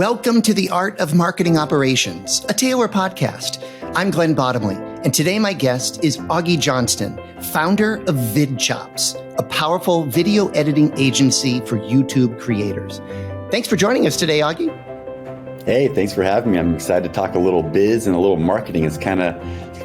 Welcome to the Art of Marketing Operations, a Taylor podcast. I'm Glenn Bottomley, and today my guest is Augie Johnston, founder of Vidchops, a powerful video editing agency for YouTube creators. Thanks for joining us today, Augie. Hey, thanks for having me. I'm excited to talk a little biz and a little marketing. It's kind of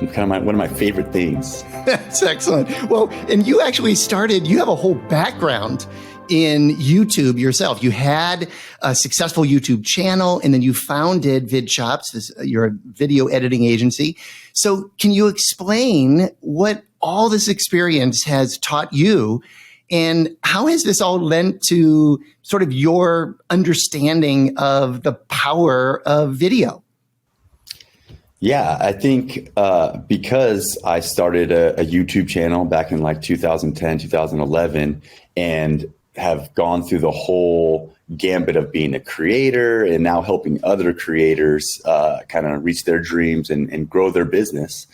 one of my favorite things. That's excellent. Well, and you actually you have a whole background in YouTube yourself. You had a successful YouTube channel, and then you founded Vidchops, your video editing agency. So can you explain what all this experience has taught you, and how has this all lent to sort of your understanding of the power of video? Yeah, I think because I started a YouTube channel back in like 2010, 2011, and have gone through the whole gambit of being a creator and now helping other creators kind of reach their dreams and grow their business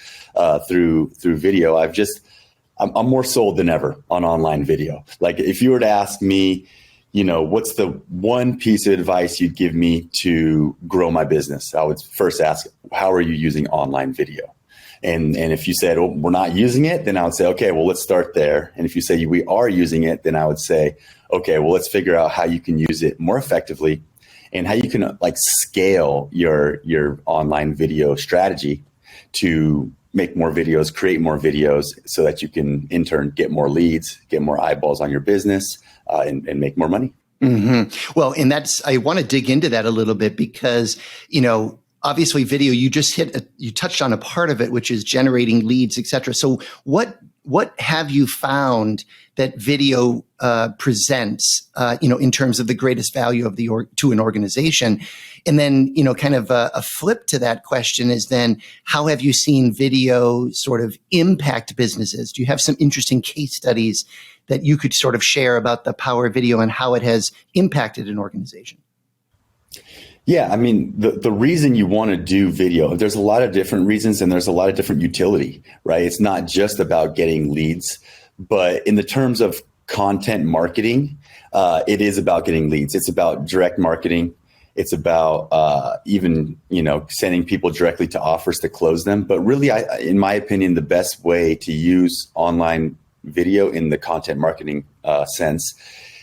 through video. I'm more sold than ever on online video. Like if you were to ask me, what's the one piece of advice you'd give me to grow my business? I would first ask, how are you using online video? And if you said, we're not using it, then I would say, okay, well, let's start there. And if you say we are using it, then I would say, okay, well, let's figure out how you can use it more effectively and how you can scale your online video strategy to make more videos, create more videos so that you can in turn get more leads, get more eyeballs on your business and make more money. Mm-hmm. Well, and I want to dig into that a little bit because, obviously video, you touched on a part of it, which is generating leads, et cetera. So what have you found that video presents, in terms of the greatest value of to an organization? And then, kind of a flip to that question is then, how have you seen video sort of impact businesses? Do you have some interesting case studies that you could sort of share about the power of video and how it has impacted an organization? Yeah, I mean, the reason you want to do video, there's a lot of different reasons and there's a lot of different utility, right? It's not just about getting leads, but in the terms of content marketing, it is about getting leads. It's about direct marketing. It's about even, sending people directly to offers to close them. But really, in my opinion, the best way to use online video in the content marketing sense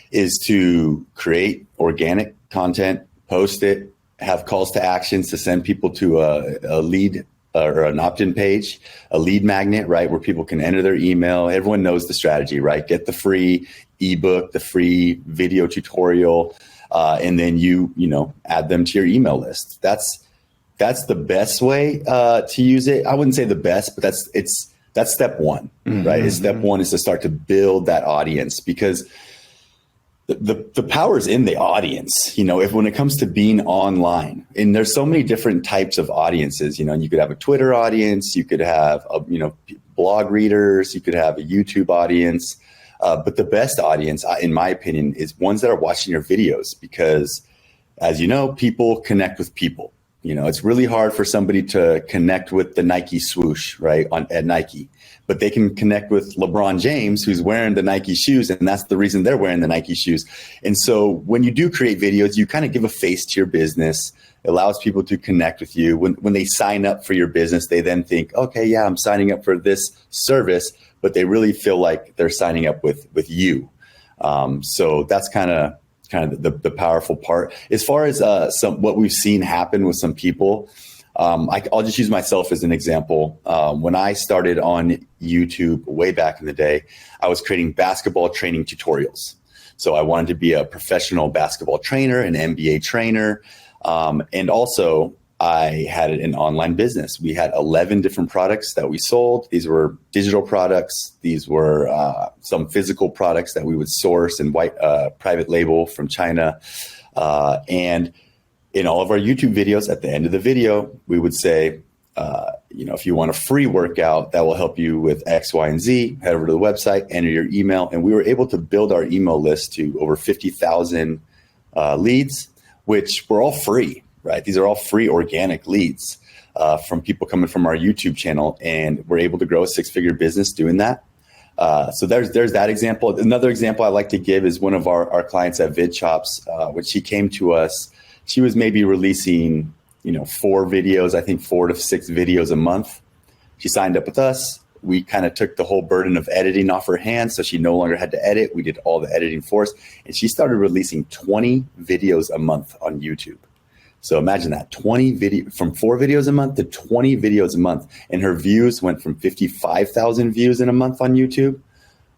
is to create organic content, post it, have calls to actions to send people to a lead or an opt-in page, a lead magnet, right, where people can enter their email. Everyone knows the strategy, right? Get the free ebook, the free video tutorial, and then you add them to your email list. That's the best way to use it. I wouldn't say the best, but that's step one, mm-hmm. right? Step one is to start to build that audience, because the power is in the audience, if when it comes to being online, and there's so many different types of audiences, you could have a Twitter audience, you could have, blog readers, you could have a YouTube audience. But the best audience, in my opinion, is ones that are watching your videos, because as you know, people connect with people. It's really hard for somebody to connect with the Nike swoosh, right, at Nike. But they can connect with LeBron James, who's wearing the Nike shoes, and that's the reason they're wearing the Nike shoes. And so when you do create videos, you kind of give a face to your business. It allows people to connect with you. When they sign up for your business, they then think, okay, yeah, I'm signing up for this service, but they really feel like they're signing up with you. So that's kind of the powerful part. As far as what we've seen happen with some people, I'll just use myself as an example. When I started on YouTube way back in the day, I was creating basketball training tutorials. So I wanted to be a professional basketball trainer, an NBA trainer. And also I had an online business. We had 11 different products that we sold. These were digital products. These were some physical products that we would source and private label from China. And in all of our YouTube videos, at the end of the video, we would say, if you want a free workout that will help you with X, Y, and Z, head over to the website, enter your email. And we were able to build our email list to over 50,000 leads, which were all free, right? These are all free organic leads from people coming from our YouTube channel. And we're able to grow a six-figure business doing that. So there's that example. Another example I like to give is one of our clients at Vidchops, which he came to us she was maybe releasing, 4 videos, I think 4 to 6 videos a month. She signed up with us. We kind of took the whole burden of editing off her hands, so she no longer had to edit. We did all the editing for us, and she started releasing 20 videos a month on YouTube. So imagine that, from 4 videos a month to 20 videos a month. And her views went from 55,000 views in a month on YouTube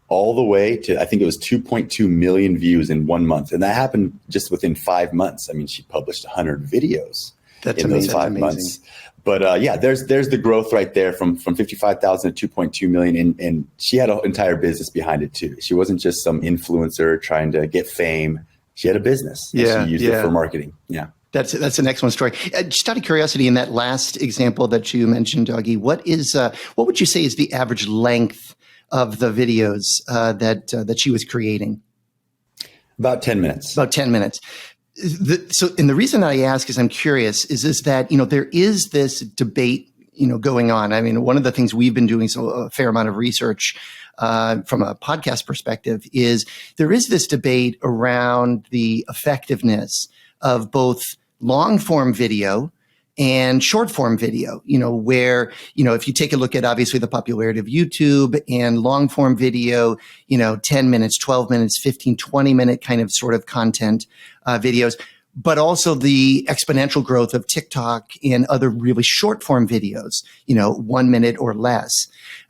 all the way to, I think it was 2.2 million views in 1 month. And that happened just within 5 months. I mean, she published 100 videos in those 5 months. But there's the growth right there from 55,000 to 2.2 million. And she had an entire business behind it too. She wasn't just some influencer trying to get fame. She had a business. And she used it for marketing. Yeah. That's an excellent story. Just out of curiosity, in that last example that you mentioned, Augie, what would you say is the average length of the videos that she was creating? About 10 minutes. About 10 minutes. And the reason I ask is I'm curious is that, there is this debate, going on. I mean, one of the things we've been doing a fair amount of research from a podcast perspective is there is this debate around the effectiveness of both long form video and short form video, where, if you take a look at obviously the popularity of YouTube and long form video, 10 minutes, 12 minutes, 15, 20 minute kind of sort of content videos, but also the exponential growth of TikTok and other really short form videos, 1 minute or less.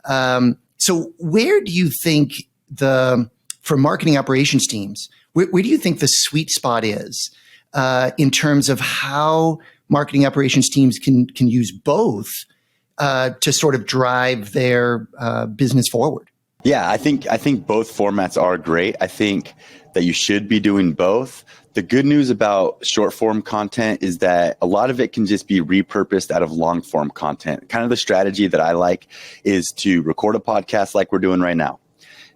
So where do you think for marketing operations teams, where do you think the sweet spot is in terms of how marketing operations teams can use both to sort of drive their business forward? Yeah, I think both formats are great. I think that you should be doing both. The good news about short form content is that a lot of it can just be repurposed out of long form content. Kind of the strategy that I like is to record a podcast like we're doing right now.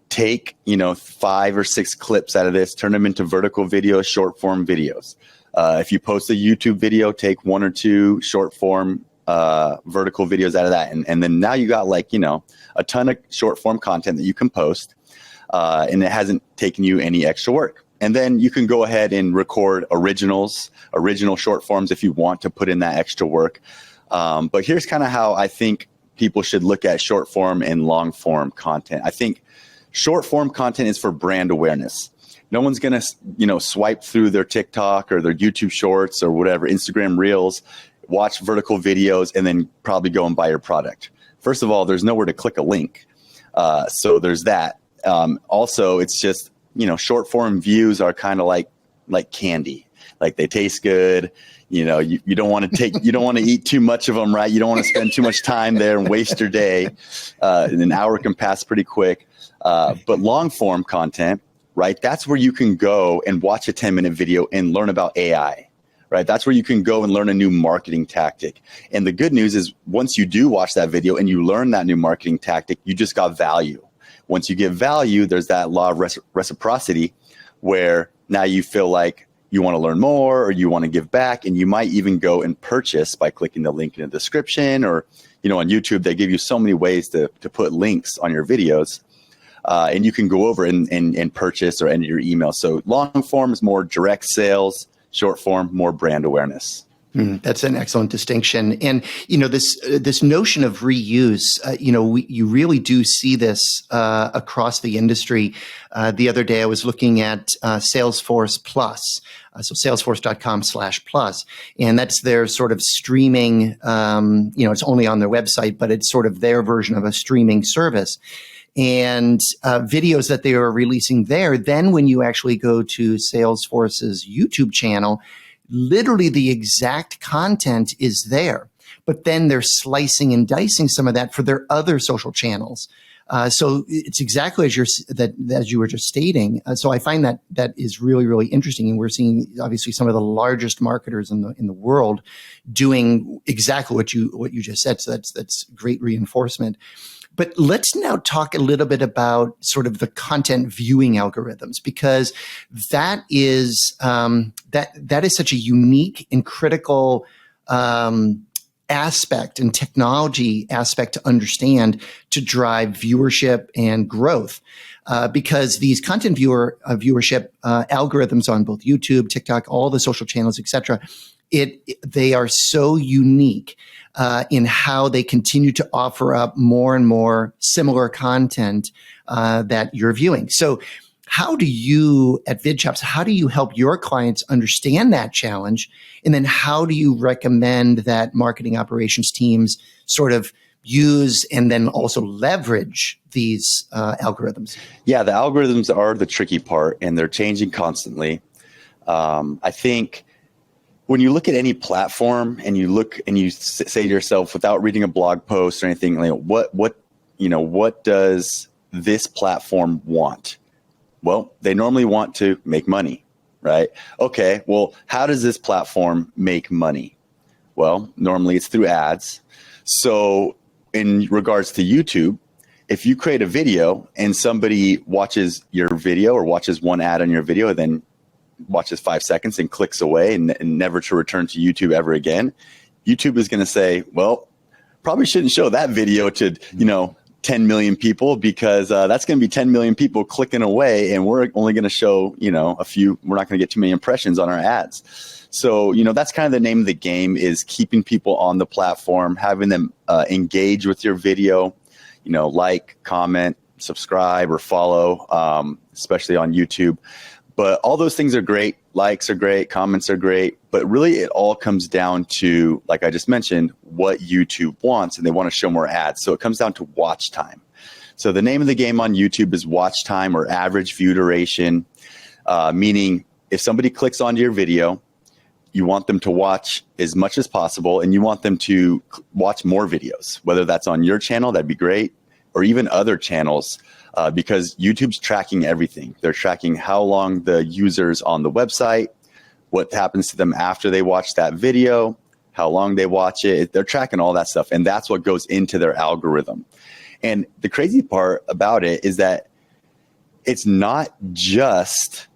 Take, 5 or 6 clips out of this, turn them into vertical videos, short form videos. If you post a YouTube video, take 1 or 2 short form vertical videos out of that. And then now you got a ton of short form content that you can post, and it hasn't taken you any extra work. And then you can go ahead and record original short forms if you want to put in that extra work. But here's kind of how I think people should look at short form and long form content. I think short form content is for brand awareness. No one's going to, swipe through their TikTok or their YouTube shorts or whatever, Instagram Reels, watch vertical videos, and then probably go and buy your product. First of all, there's nowhere to click a link. So there's that. Also, it's just, short form views are kind of like candy. Like they taste good. You don't want to eat too much of them, right? You don't want to spend too much time there and waste your day. An hour can pass pretty quick. But long form content, right? That's where you can go and watch a 10-minute video and learn about AI, right? That's where you can go and learn a new marketing tactic. And the good news is once you do watch that video and you learn that new marketing tactic, you just got value. Once you give value, there's that law of reciprocity where now you feel like you want to learn more or you want to give back, and you might even go and purchase by clicking the link in the description, or, on YouTube, they give you so many ways to put links on your videos. And you can go over and purchase or enter your email. So long form is more direct sales, short form, more brand awareness. That's an excellent distinction. And, this notion of reuse, you really do see this across the industry. The other day I was looking at Salesforce Plus, so salesforce.com/plus, and that's their sort of streaming, it's only on their website, but it's sort of their version of a streaming service. And videos that they are releasing there, then when you actually go to Salesforce's YouTube channel, literally the exact content is there, but then they're slicing and dicing some of that for their other social channels. So it's exactly as you were just stating. So I find that is really, really interesting, and we're seeing obviously some of the largest marketers in the world doing exactly what you just said. So that's great reinforcement. But let's now talk a little bit about sort of the content viewing algorithms, because that is that is such a unique and critical aspect and technology aspect to understand to drive viewership and growth. because these content viewership algorithms on both YouTube, TikTok, all the social channels, etc., they are so unique in how they continue to offer up more and more similar content that you're viewing. So how do you at Vidchops, how do you help your clients understand that challenge? And then how do you recommend that marketing operations teams sort of use and then also leverage these algorithms? Yeah, the algorithms are the tricky part, and they're changing constantly. I think when you look at any platform and you say to yourself, without reading a blog post or anything, like, what does this platform want? Well, they normally want to make money, right? Okay, well, how does this platform make money? Well, normally it's through ads. So in regards to YouTube, if you create a video and somebody watches your video or watches one ad on your video, then watches 5 seconds and clicks away and never to return to YouTube ever again, YouTube is going to say, well, probably shouldn't show that video to, 10 million people, because that's going to be 10 million people clicking away, and we're only going to show, a few. We're not going to get too many impressions on our ads. So, that's kind of the name of the game, is keeping people on the platform, having them engage with your video, like, comment, subscribe, or follow, especially on YouTube. But all those things are great. Likes are great. Comments are great. But really, it all comes down to, like I just mentioned, what YouTube wants, and they want to show more ads. So it comes down to watch time. So the name of the game on YouTube is watch time, or average view duration, meaning if somebody clicks onto your video, you want them to watch as much as possible, and you want them to watch more videos, whether that's on your channel, that'd be great, or even other channels. Because YouTube's tracking everything. They're tracking how long the user's on the website, what happens to them after they watch that video, how long they watch it. They're tracking all that stuff, and that's what goes into their algorithm. And the crazy part about it is that it's not just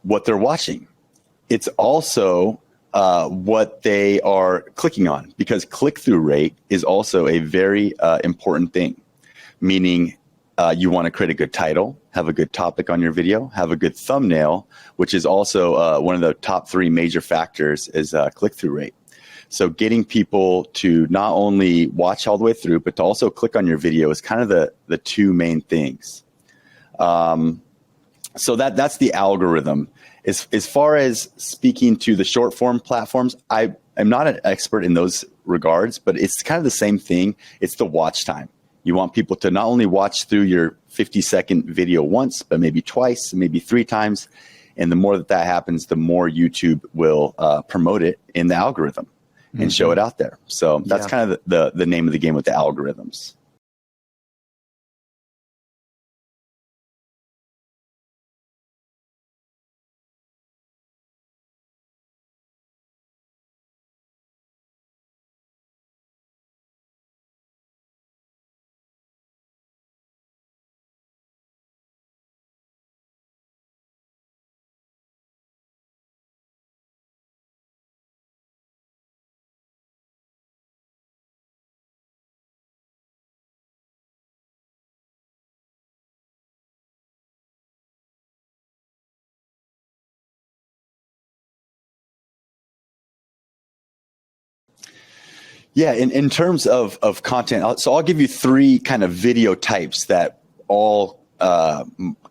what they're watching. It's also what they are clicking on, because click-through rate is also a very important thing, meaning you want to create a good title, have a good topic on your video, have a good thumbnail, which is also one of the top 3 major factors is click-through rate. So getting people to not only watch all the way through, but to also click on your video is kind of the 2 main things. So that's the algorithm. As far as speaking to the short form platforms, I'm not an expert in those regards, but it's kind of the same thing. It's the watch time. You want people to not only watch through your 50-second video once, but maybe twice, maybe 3 times. And the more that happens, the more YouTube will promote it in the algorithm and show it out there. So that's kind of the name of the game with the algorithms. Yeah, in terms of content, so I'll give you 3 kind of video types that all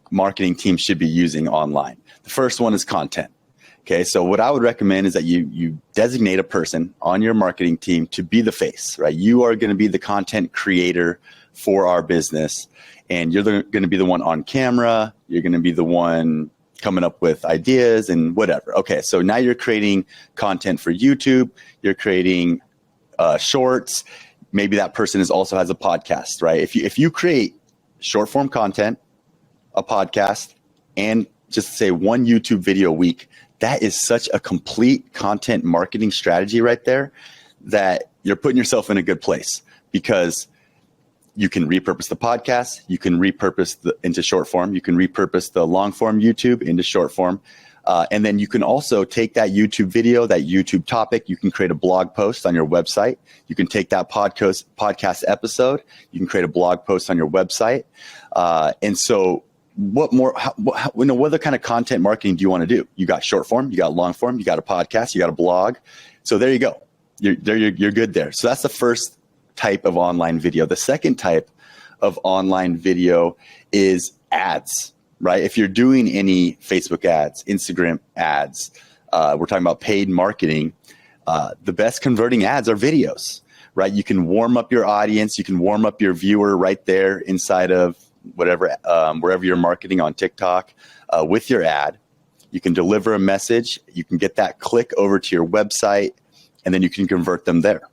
marketing teams should be using online. The first one is content. Okay, so what I would recommend is that you designate a person on your marketing team to be the face, right? You are going to be the content creator for our business, and you're going to be the one on camera. You're going to be the one coming up with ideas and whatever. Okay, so now you're creating content for YouTube. You're creating shorts. Maybe that person also has a podcast, right? If you create short form content, a podcast, and just say 1 YouTube video a week, that is such a complete content marketing strategy right there that you're putting yourself in a good place, because you can repurpose the podcast, you can repurpose into short form, you can repurpose the long form YouTube into short form. And then you can also take that YouTube video, that YouTube topic. You can create a blog post on your website. You can take that podcast episode. You can create a blog post on your website. And so what other kind of content marketing do you want to do? You got short form, you got long form, you got a podcast, you got a blog. So there you go. You're good there. So that's the first type of online video. The second type of online video is ads, right? If you're doing any Facebook ads, Instagram ads, we're talking about paid marketing, the best converting ads are videos, right? You can warm up your audience. You can warm up your viewer right there inside of whatever, wherever you're marketing on TikTok with your ad. You can deliver a message. You can get that click over to your website, and then you can convert them there.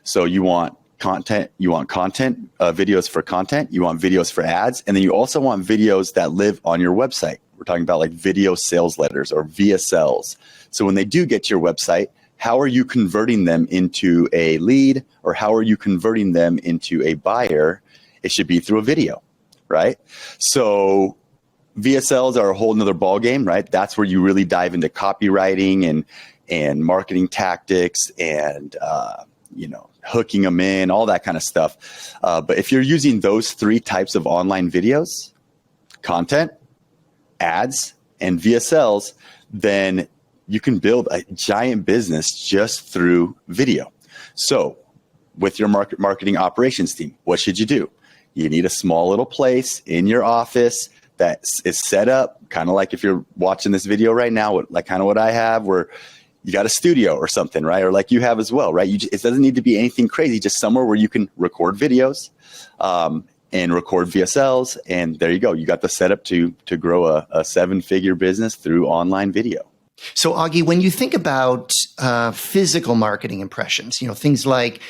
So you want content, videos for content, you want videos for ads, and then you also want videos that live on your website. We're talking about like video sales letters or VSLs. So when they do get to your website, how are you converting them into a lead, or how are you converting them into a buyer? It should be through a video, right? So VSLs are a whole nother ballgame, right? That's where you really dive into copywriting and marketing tactics and, hooking them in, all that kind of stuff. But if you're using those three types of online videos, content, ads, and VSLs, then you can build a giant business just through video. So with your marketing operations team, what should you do? You need a small little place in your office that is set up kind of like if you're watching this video right now, like kind of what I have, where you got a studio or something, right? Or like you have as well, right? It doesn't need to be anything crazy, just somewhere where you can record videos and record VSLs. And there you go. You got the setup to grow a 7-figure business through online video. So Augie, when you think about physical marketing impressions, things like,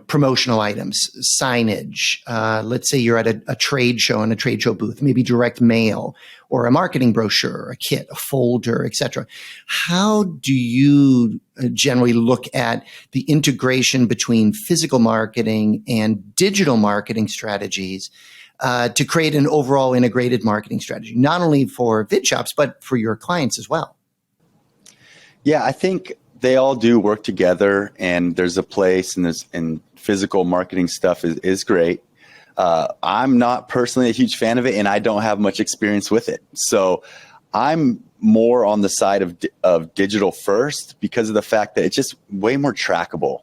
promotional items, signage, let's say you're at a trade show in a trade show booth, maybe direct mail or a marketing brochure, a kit, a folder, etc. How do you generally look at the integration between physical marketing and digital marketing strategies to create an overall integrated marketing strategy, not only for Vidchops, but for your clients as well? Yeah, I think they all do work together, and there's a place, and physical marketing stuff is great. I'm not personally a huge fan of it, and I don't have much experience with it. So I'm more on the side of digital first because of the fact that it's just way more trackable,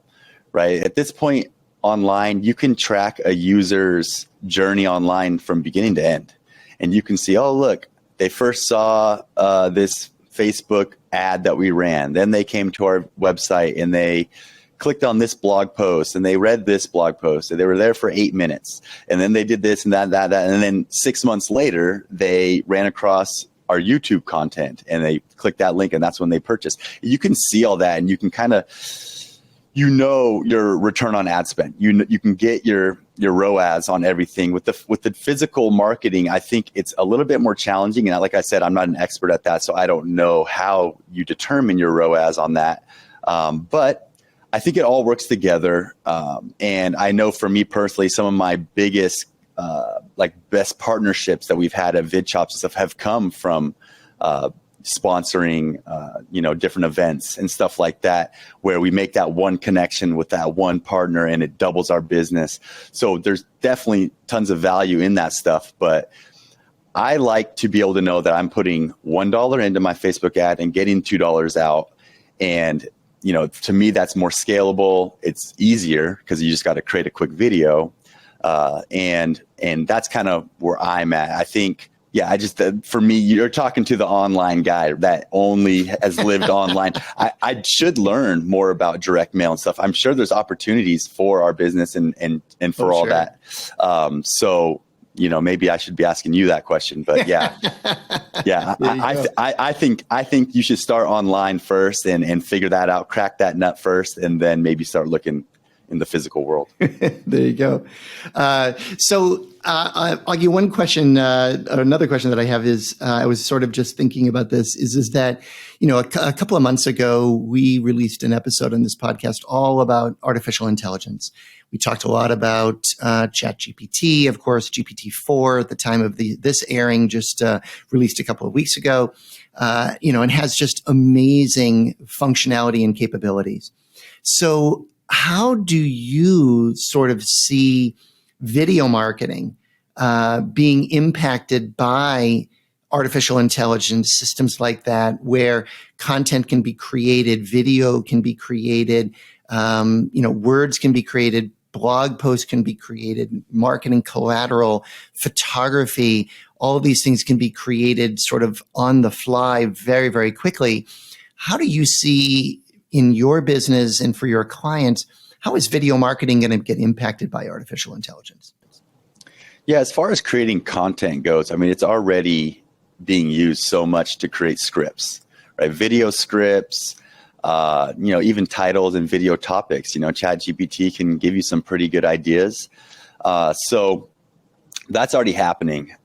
right? At this point online, you can track a user's journey online from beginning to end. And you can see, oh, look, they first saw this Facebook ad that we ran. Then they came to our website and they clicked on this blog post and they read this blog post and they were there for 8 minutes. And then they did this and that. And then 6 months later, they ran across our YouTube content and they clicked that link, and that's when they purchased. You can see all that, and you can kind of, your return on ad spend. You can get your ROAS on everything. With the physical marketing, I think it's a little bit more challenging. And like I said, I'm not an expert at that, so I don't know how you determine your ROAS on that. But I think it all works together. And I know for me personally, some of my biggest, best partnerships that we've had at Vidchops stuff have come from sponsoring, different events and stuff like that, where we make that one connection with that one partner and it doubles our business. So there's definitely tons of value in that stuff. But I like to be able to know that I'm putting $1 into my Facebook ad and getting $2 out. And, to me, that's more scalable. It's easier because you just got to create a quick video. And that's kind of where I'm at. I think, for me, you're talking to the online guy that only has lived online. I should learn more about direct mail and stuff. I'm sure there's opportunities for our business and for all that. So, maybe I should be asking you that question, but I think you should start online first and figure that out, crack that nut first, and then maybe start looking in the physical world. There you go. Augie, one question, another question that I have is, I was sort of just thinking about this, is that, a couple of months ago, we released an episode on this podcast all about artificial intelligence. We talked a lot about ChatGPT, of course, GPT-4 at the time of this airing, just released a couple of weeks ago, and has just amazing functionality and capabilities. So how do you sort of see video marketing being impacted by artificial intelligence systems like that, where content can be created, video can be created, words can be created, blog posts can be created, marketing collateral, photography, all of these things can be created sort of on the fly very, very quickly. How do you see in your business and for your clients, how is video marketing going to get impacted by artificial intelligence? Yeah, as far as creating content goes, I mean, it's already being used so much to create scripts, right? Video scripts, even titles and video topics. ChatGPT can give you some pretty good ideas. So that's already happening.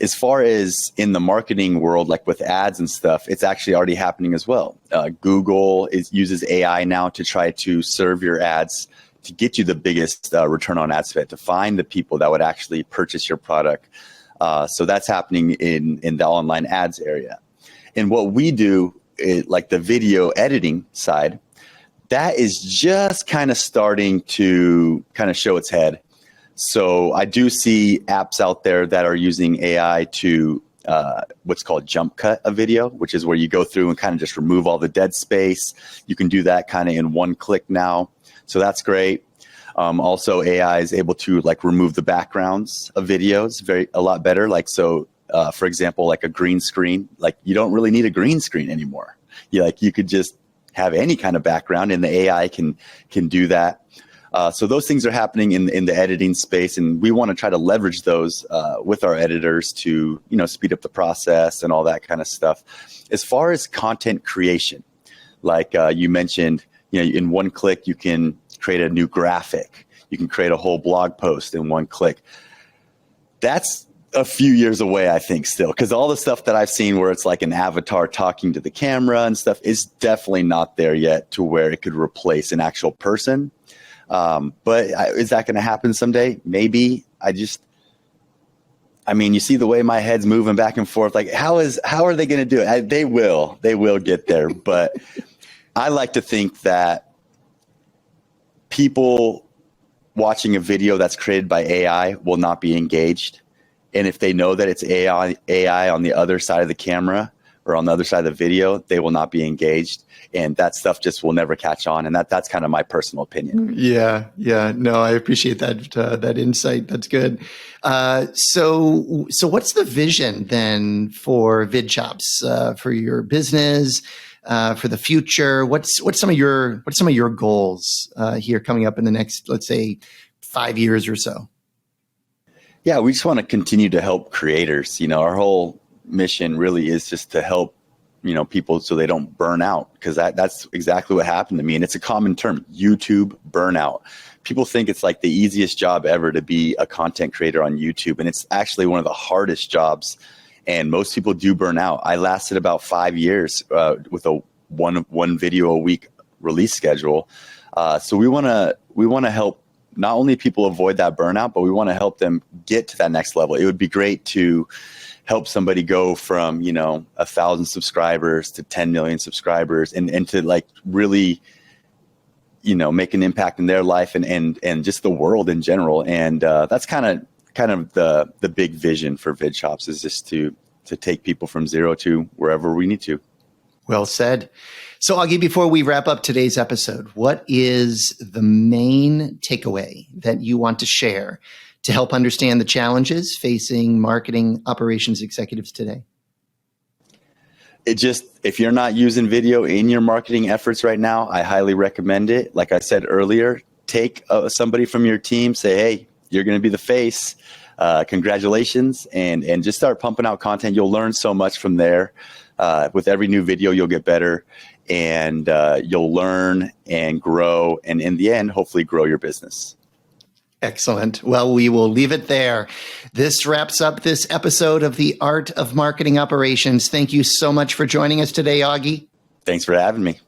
As far as in the marketing world, like with ads and stuff, it's actually already happening as well. Google uses AI now to try to serve your ads to get you the biggest return on ad spend, to find the people that would actually purchase your product. So that's happening in the online ads area. And what we do, like the video editing side, that is just kind of starting to kind of show its head. So I do see apps out there that are using AI to what's called jump cut a video, which is where you go through and kind of just remove all the dead space. You can do that kind of in one click now. So that's great. Also, AI is able to like remove the backgrounds of videos a lot better. Like, so for example, like a green screen, like you don't really need a green screen anymore. You could just have any kind of background and the AI can do that. So those things are happening in the editing space, and we want to try to leverage those with our editors to, speed up the process and all that kind of stuff. As far as content creation, like you mentioned, in one click, you can create a new graphic. You can create a whole blog post in one click. That's a few years away, I think, still, because all the stuff that I've seen where it's like an avatar talking to the camera and stuff is definitely not there yet to where it could replace an actual person. But is that going to happen someday? Maybe. You see the way my head's moving back and forth. Like, how are they going to do it? They will get there. But I like to think that people watching a video that's created by AI will not be engaged. And if they know that it's AI on the other side of the camera or on the other side of the video, they will not be engaged. And that stuff just will never catch on. And that's kind of my personal opinion. Yeah. No, I appreciate that insight. That's good. So what's the vision then for Vidchops, for your business, for the future? What's some of your goals here coming up in the next, let's say, 5 years or so? Yeah, we just want to continue to help creators. Our whole mission really is just to help, people so they don't burn out, because that's exactly what happened to me. And it's a common term, YouTube burnout. People think it's like the easiest job ever to be a content creator on YouTube. And it's actually one of the hardest jobs. And most people do burn out. I lasted about 5 years with a one video a week release schedule. So we want to help not only people avoid that burnout, but we want to help them get to that next level. It would be great to help somebody go from, 1,000 subscribers to 10 million subscribers and to like really, make an impact in their life and just the world in general. And that's kind of the big vision for Vidchops, is just to take people from zero to wherever we need to. Well said. So Augie, before we wrap up today's episode, what is the main takeaway that you want to share to help understand the challenges facing marketing operations executives today? If you're not using video in your marketing efforts right now, I highly recommend it. Like I said earlier, take somebody from your team, say, hey, you're going to be the face. Congratulations. And just start pumping out content. You'll learn so much from there. With every new video, you'll get better, and you'll learn and grow, and in the end, hopefully grow your business. Excellent. Well, we will leave it there. This wraps up this episode of The Art of Marketing Operations. Thank you so much for joining us today, Augie. Thanks for having me.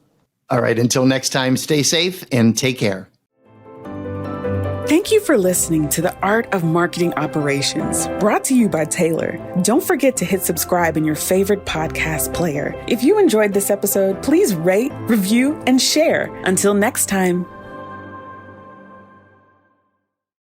All right. Until next time, stay safe and take care. Thank you for listening to The Art of Marketing Operations, brought to you by Taylor. Don't forget to hit subscribe in your favorite podcast player. If you enjoyed this episode, please rate, review, and share. Until next time.